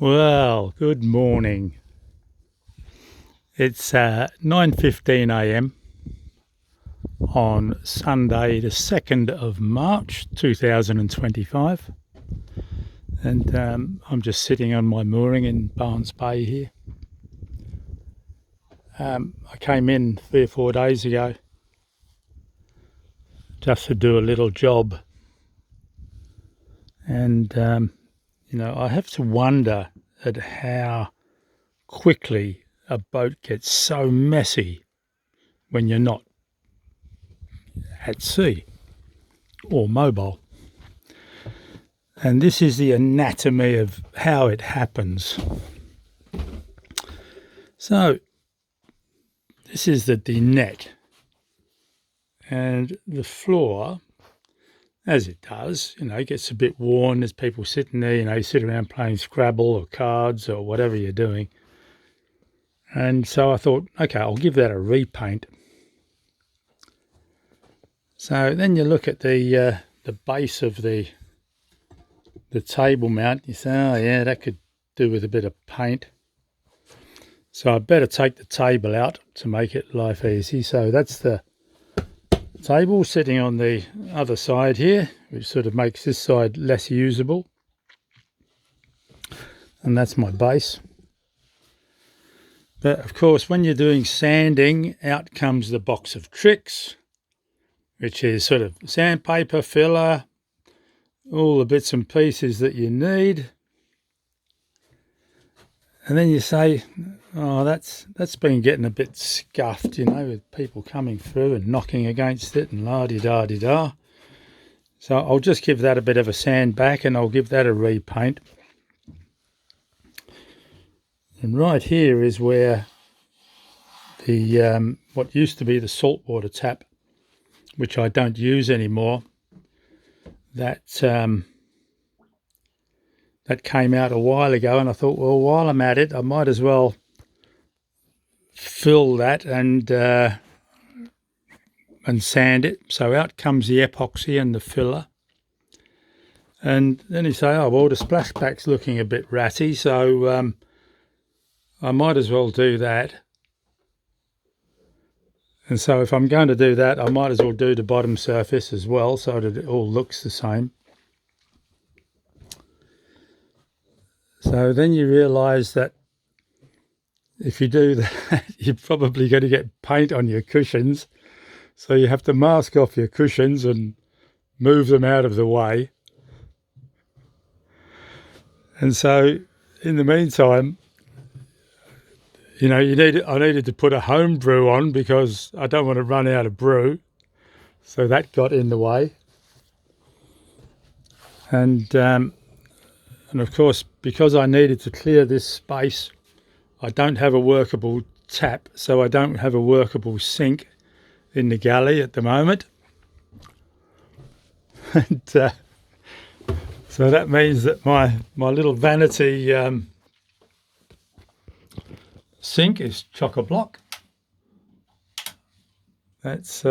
Well, good morning. It's 9:15 a.m. on Sunday, the 2nd of March 2025, and I'm just sitting on my mooring in Barnes Bay here. I came in 3 or 4 days ago just to do a little job, and I have to wonder at how quickly a boat gets so messy when you're not at sea or mobile. And this is the anatomy of how it happens. So this is the dinette, and the floor, as it does, gets a bit worn. There's people sitting there, you sit around playing Scrabble or cards or whatever you're doing. And so I thought, okay, I'll give that a repaint. So then you look at the base of the table mount. You say, oh yeah, that could do with a bit of paint. So I better take the table out to make it life easy. So that's the table sitting on the other side here, which sort of makes this side less usable. And that's my base. But of course, when you're doing sanding, out comes the box of tricks, which is sort of sandpaper, filler, all the bits and pieces that you need. And then you say, oh, that's been getting a bit scuffed, with people coming through and knocking against it and la-di-da-di-da. So I'll just give that a bit of a sand back and I'll give that a repaint. And right here is where the what used to be the saltwater tap, which I don't use anymore, that came out a while ago, and I thought, well, while I'm at it, I might as well fill that and sand it. So out comes the epoxy and the filler. And then you say, oh, well, the splashback's looking a bit ratty, so I might as well do that. And so if I'm going to do that, I might as well do the bottom surface as well, so that it all looks the same. So then you realise that if you do that, you're probably going to get paint on your cushions. So you have to mask off your cushions and move them out of the way. And so in the meantime, I needed to put a home brew on because I don't want to run out of brew. So that got in the way. And of course, because I needed to clear this space, I don't have a workable tap, so I don't have a workable sink in the galley at the moment. And so that means that my little vanity sink is chock-a-block. That's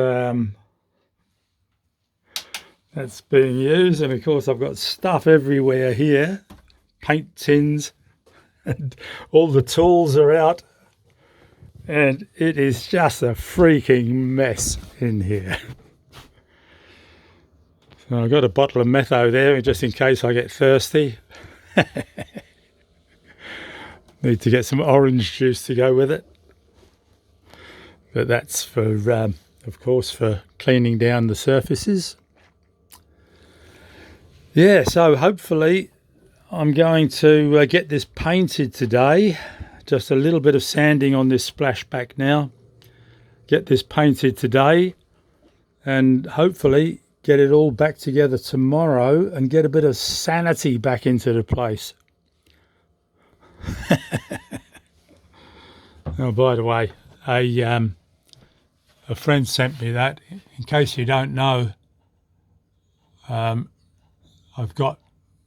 being used, and of course I've got stuff everywhere here, paint tins, and all the tools are out, and it is just a freaking mess in here. So I've got a bottle of metho there just in case I get thirsty. Need to get some orange juice to go with it. But that's for, of course, for cleaning down the surfaces. Yeah, so hopefully I'm going to get this painted today. Just a little bit of sanding on this splashback now. Get this painted today and hopefully get it all back together tomorrow and get a bit of sanity back into the place. Oh, by the way, a friend sent me that. In case you don't know, I've got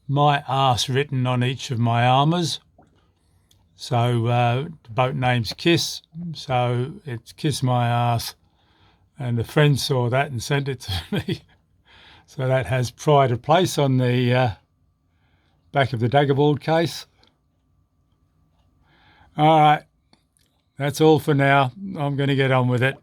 my arse written on each of my armours. So the boat name's Kiss, so it's Kiss My Arse. And a friend saw that and sent it to me. So that has pride of place on the back of the daggerboard case. All right, that's all for now. I'm going to get on with it.